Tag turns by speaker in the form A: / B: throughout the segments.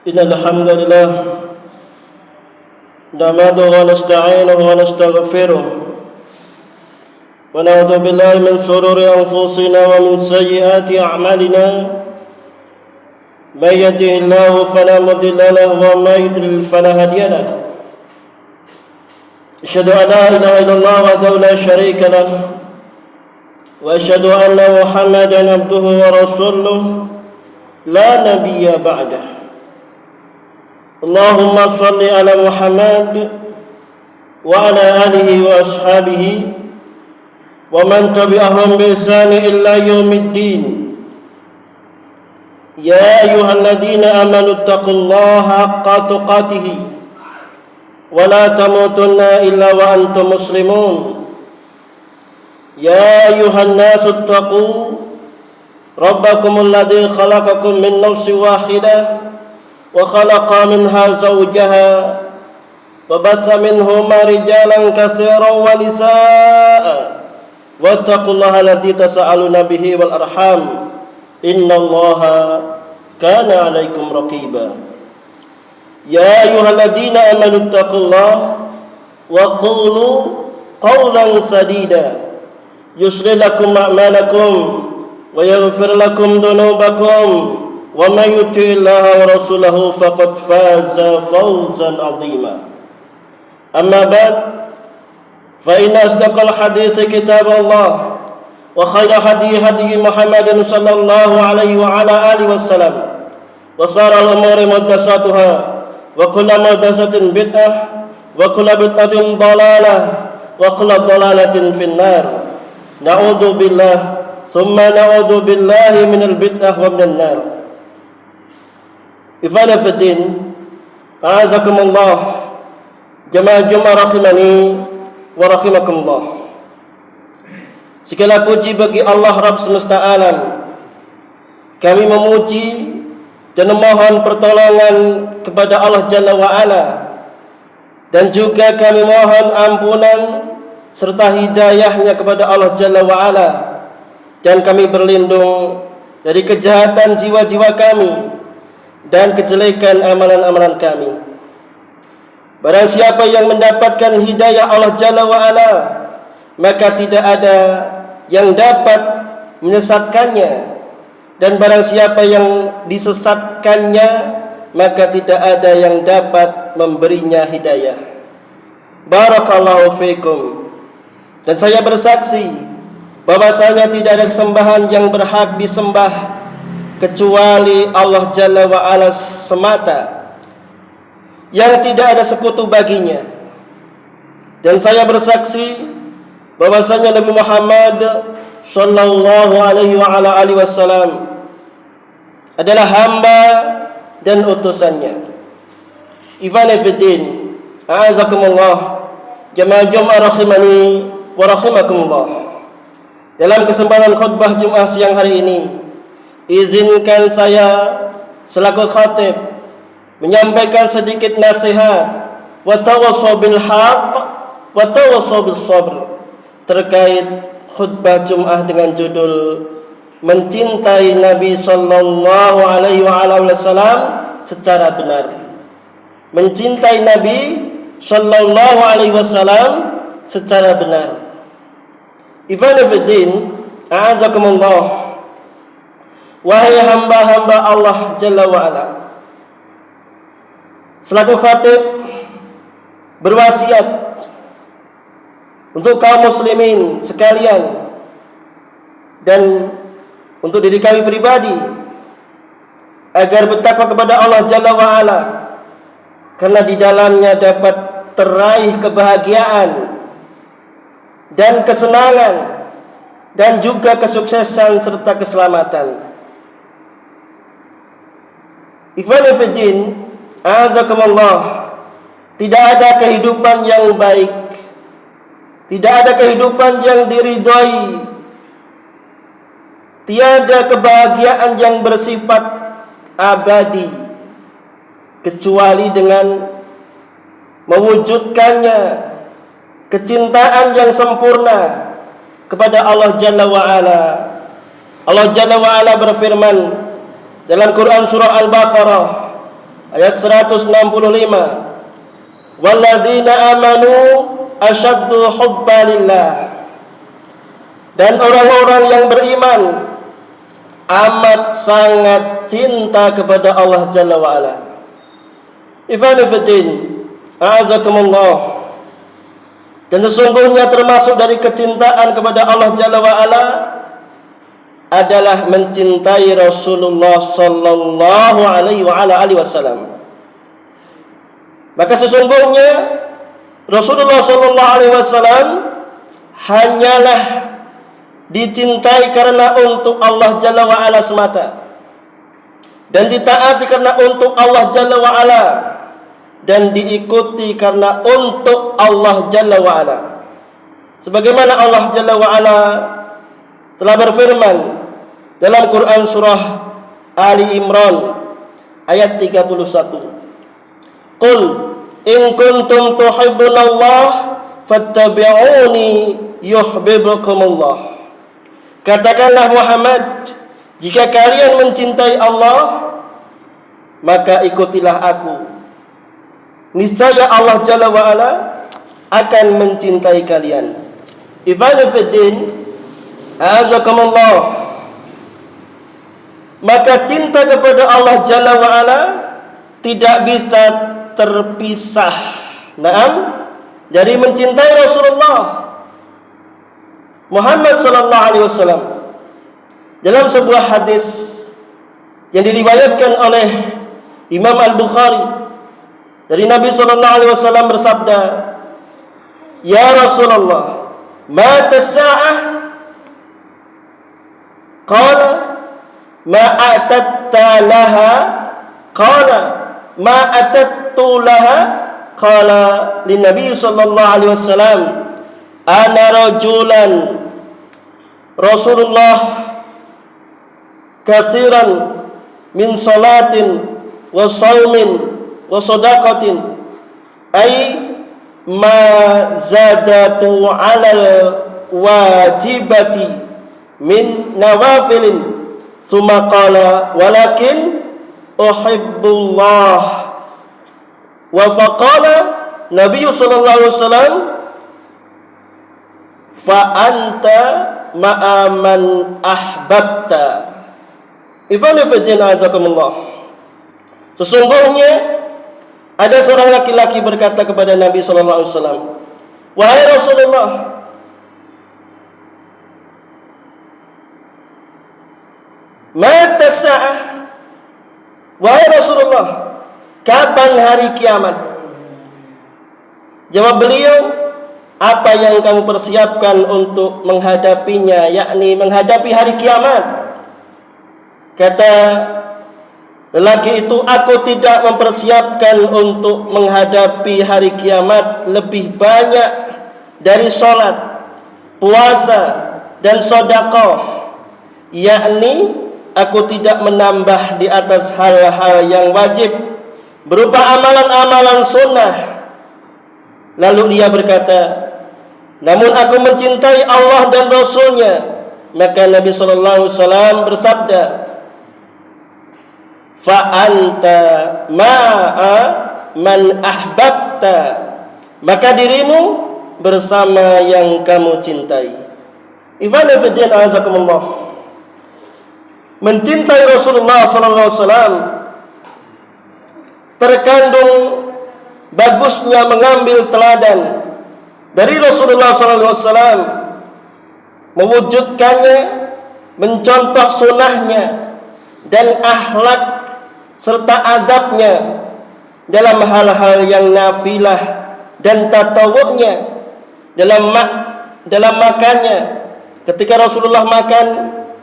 A: إن الحمد لله نحمده ونستعينه ونستغفره ونعوذ بالله من شرور أنفسنا ومن سيئات أعمالنا من يهده الله فلا مضل له ومن يضلل فلا هادي له أشهد أن لا إله إلا الله وحده لا شريك له وأشهد أن محمدا عبده ورسوله لا نبي بعده اللهم صل على محمد وعلى آله وأصحابه ومن تبعهم بإحسان إلى يوم الدين يا أيها الذين آمنوا اتقوا الله حق تقاته ولا تموتن إلا وأنتم مسلمون يا أيها الناس اتقوا ربكم الذي خلقكم من نفس واحدة وخلق منها زوجها وبث منهما رجالا كثيرا ونساء واتقوا الله الذي تساءلون به والأرحام إن الله كان عليكم رقيبا يا أيها الذين آمنوا اتقوا الله وقولوا قولا سديدا يصلح لكم أعمالكم ويغفر لكم ذنوبكم ومن يطع الله ورسوله فقد فاز فوزا عظيما أما بعد فإن أصدق الحديث كتاب الله وخير هدي محمد صلى الله عليه وعلى آله وسلم وشر الأمور محدثاتها وكل محدثة بدعة وكل بدعة ضلالة وكل ضلالة في النار نعوذ بالله ثم نعوذ بالله من البدعة ومن النار. Ikhwan fiddin, a'azakumullah, jamaah Jumat rahimani wa rahimakumullah. Segala puji bagi Allah Rabb semesta alam. Kami memuji dan memohon pertolongan kepada Allah Jalla wa Ala, dan juga kami mohon ampunan serta hidayahnya kepada Allah Jalla wa Ala, dan kami berlindung dari kejahatan jiwa-jiwa kami dan kejelekan amalan-amalan kami. Barang siapa yang mendapatkan hidayah Allah Jalla wa Ala, maka tidak ada yang dapat menyesatkannya, dan barang siapa yang disesatkannya, maka tidak ada yang dapat memberinya hidayah. Barakallahu fiikum. Dan saya bersaksi bahwasanya tidak ada sembahan yang berhak disembah kecuali Allah Jalla wa Ala semata, yang tidak ada sekutu baginya. Dan saya bersaksi bahwasanya Nabi Muhammad sallallahu alaihi wa ala alihi wasallam adalah hamba dan utusannya. Ikhwan fiddin, a'azakumullah, jamaah Jumat rahimani wa rahimakumullah. Dalam kesempatan khutbah Jumat siang hari ini, izinkan saya selaku khatib menyampaikan sedikit nasihat wa tawassaw bil haqq wa tawassaw bis sabr terkait khutbah Jumat dengan judul mencintai Nabi sallallahu alaihi wasallam secara benar. Mencintai Nabi sallallahu alaihi wasallam secara benar. Ikhwan fiddin, a'azakumullah. Wahai hamba-hamba Allah Jalla wa Ala, selaku khatib berwasiat untuk kaum muslimin sekalian dan untuk diri kami pribadi agar bertakwa kepada Allah Jalla wa Ala, karena di dalamnya dapat teraih kebahagiaan dan kesenangan dan juga kesuksesan serta keselamatan. Ikhwan fiddin, a'azakumullah, tidak ada kehidupan yang baik, tidak ada kehidupan yang diridhai, tiada kebahagiaan yang bersifat abadi kecuali dengan mewujudkannya kecintaan yang sempurna kepada Allah Jalla wa Ala. Allah Jalla wa Ala berfirman dalam Quran surah Al-Baqarah ayat 165. Walladzina amanu asyaddu hubbalillah. Dan orang-orang yang beriman amat sangat cinta kepada Allah Jalla wa'ala. Ikhwani fiddin, a'azakumullah. Dan sesungguhnya termasuk dari kecintaan kepada Allah Jalla wa'ala adalah mencintai Rasulullah sallallahu alaihi wasallam. Maka sesungguhnya Rasulullah sallallahu alaihi wasallam hanyalah dicintai karena untuk Allah Jalla wa'ala semata, dan ditaati karena untuk Allah Jalla wa'ala, dan diikuti karena untuk Allah Jalla wa'ala. Sebagaimana Allah Jalla wa'ala telah berfirman dalam Quran surah Ali Imran ayat 31. Qul in kuntum tuhibbunallah fattabi'uni yuhibbukumullah. Katakanlah Muhammad, jika kalian mencintai Allah, maka ikutilah aku. Niscaya Allah Jalla wa'ala akan mencintai kalian. Ikhwani fiddin, a'azakumullah. Maka cinta kepada Allah Jalla wa'ala tidak bisa terpisah dari mencintai Rasulullah Muhammad sallallahu alaihi wasallam. Dalam sebuah hadis yang diriwayatkan oleh Imam Al-Bukhari dari Nabi sallallahu alaihi wasallam bersabda, "Ya Rasulullah, mata as-sa'ah?" Qala, "Ma a'tatta laha?" Qala, "Ma atattu laha?" Qala lin Nabi sallallahu alaihi wasallam, "Ana rajulan Rasulullah katsiran min salatin wa saumin wa sadaqatin, ay ma zadatu 'alal wajibati min nawafilin." Tsumma qala, "Walakin uhibbullah." Wa faqala Nabi sallallahu alaihi wasallam, "Fa anta ma'a man ahbabta." Ikhwani fiddin, azakumullah. Sesungguhnya ada seorang laki-laki berkata kepada Nabi sallallahu alaihi wasallam, "Wahai Rasulullah, mata sa'ah?" Wahai Rasulullah, kapan hari kiamat? Jawab beliau, "Apa yang kamu persiapkan untuk menghadapinya, yakni menghadapi hari kiamat?" Kata lelaki itu, "Aku tidak mempersiapkan untuk menghadapi hari kiamat lebih banyak dari sholat, puasa, dan sedekah, yakni aku tidak menambah di atas hal-hal yang wajib berupa amalan-amalan sunnah." Lalu dia berkata, "Namun aku mencintai Allah dan Rasulnya." Maka Nabi SAW bersabda, "Fa anta ma'a man ahbabta." Maka dirimu bersama yang kamu cintai. Ikhwani fiddin, azakumullah. Mencintai Rasulullah SAW terkandung bagusnya mengambil teladan dari Rasulullah SAW, mewujudkannya, mencontoh sunnahnya dan akhlak serta adabnya dalam hal-hal yang nafilah dan tatawu'nya dalam makannya. Ketika Rasulullah makan,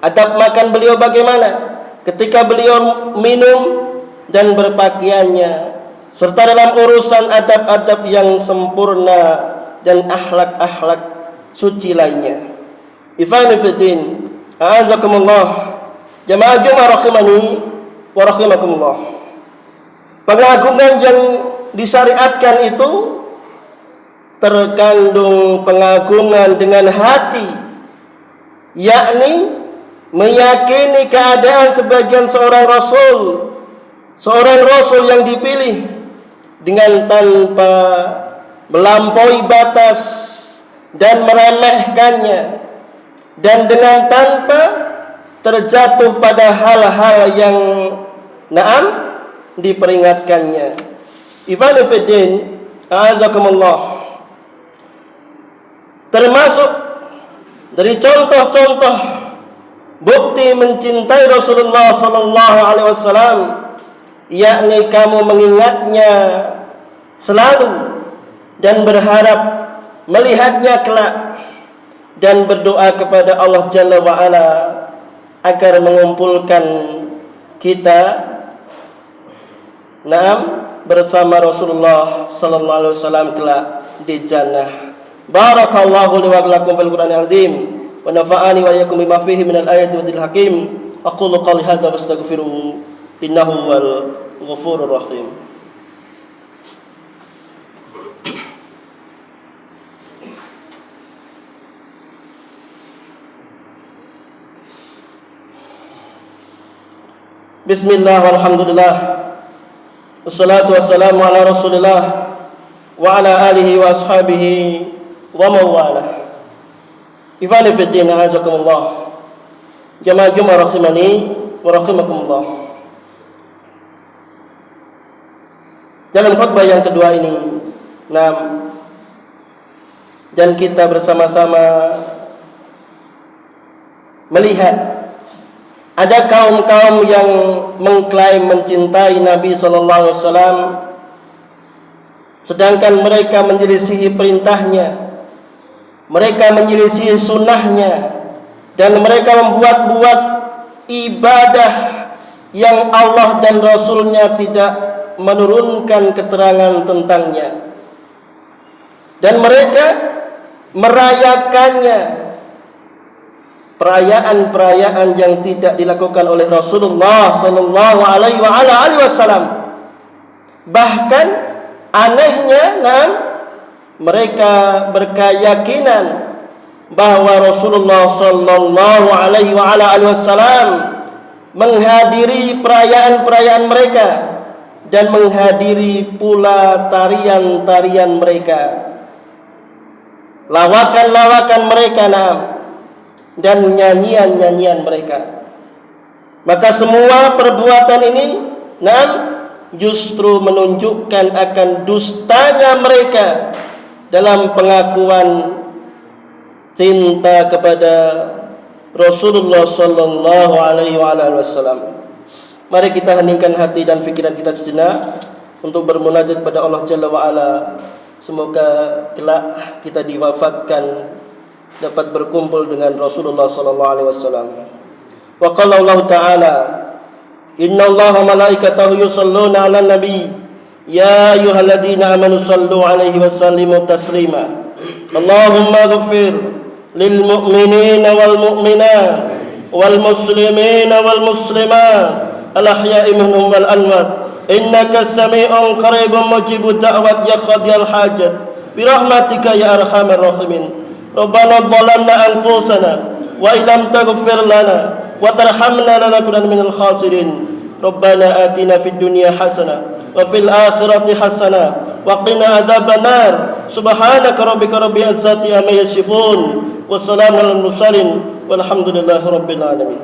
A: adab makan beliau bagaimana? Ketika beliau minum dan berpakaiannya, serta dalam urusan adab-adab yang sempurna dan akhlak-akhlak suci lainnya. Ikhwani fiddin, a'azakumullah. Jamaah Jumat rahimani wa rahimakumullah. Pengagungan yang disyariatkan itu terkandung pengagungan dengan hati, yakni meyakini keadaan sebagian seorang rasul seorang Rasul yang dipilih dengan tanpa melampaui batas dan meremehkannya, dan dengan tanpa terjatuh pada hal-hal yang diperingatkannya. Ikhwan fillah, a'azakumullah. Termasuk dari contoh-contoh bukti mencintai Rasulullah sallallahu alaihi wasallam, yakni kamu mengingatnya selalu dan berharap melihatnya kelak, dan berdoa kepada Allah Jalla wa Ala agar mengumpulkan kita bersama Rasulullah sallallahu alaihi wasallam kelak di jannah. Barakallahu li wa lakum fil Qur'anil azim wa nafa'ani wa iyyakum bima fihi minal ayati wa dzil hakim. Aqulu qali hadza wastaghfiruhu innahu wal ghafurur rahim. Bismillah walhamdulillah wassalatu wassalamu ala Rasulillah wa ala alihi wa ashabihi wa mawalah. Ikhwani fid din, a'azakumullah. Jamaah Jumat rahimani wa rahimakumullah. Dalam khutbah yang kedua ini, dan kita bersama-sama melihat ada kaum-kaum yang mengklaim mencintai Nabi sallallahu alaihi wasallam, sedangkan mereka menyelisihi perintahnya, mereka menyelisihi sunnahnya, dan mereka membuat-buat ibadah yang Allah dan Rasulnya tidak menurunkan keterangan tentangnya, dan mereka merayakannya, perayaan-perayaan yang tidak dilakukan oleh Rasulullah sallallahu alaihi wasallam. Bahkan anehnya, mereka berkeyakinan bahwa Rasulullah sallallahu alaihi wasallam menghadiri perayaan-perayaan mereka dan menghadiri pula tarian-tarian mereka, lawakan-lawakan mereka, dan nyanyian-nyanyian mereka. Maka semua perbuatan ini justru menunjukkan akan dustanya mereka dalam pengakuan cinta kepada Rasulullah sallallahu alaihi wasallam. Mari kita heningkan hati dan pikiran kita sejenak untuk bermunajat pada Allah Jalla wa Ala. Semoga kelak kita diwafatkan dapat berkumpul dengan Rasulullah sallallahu alaihi wasallam. Wa qala Allah Ta'ala, innallaha malaikatahu yusholluna 'alan nabi ya ayyuhalladzina amanu shallu 'alaihi wa sallimu taslima. Allahumma ighfir lil mu'minina wal mu'minat wal muslimina wal muslimat al ahya'i minhum wal amwat innaka sami'un qaribun mujibud da'wat ya qadiyal hajat bi rahmatika ya arhamar rahimin. Rabbana dhalamna anfusana wa illam taghfir lana wa tarhamna lanakunanna minal khasirin. Rabbana atina fid dunya hasanah wa fil akhirati hasanah wa qina adzabannar. Subhanaka rabbika rabbil izzati amma yasifun wa salamun alal mursalin walhamdulillahi rabbil alamin.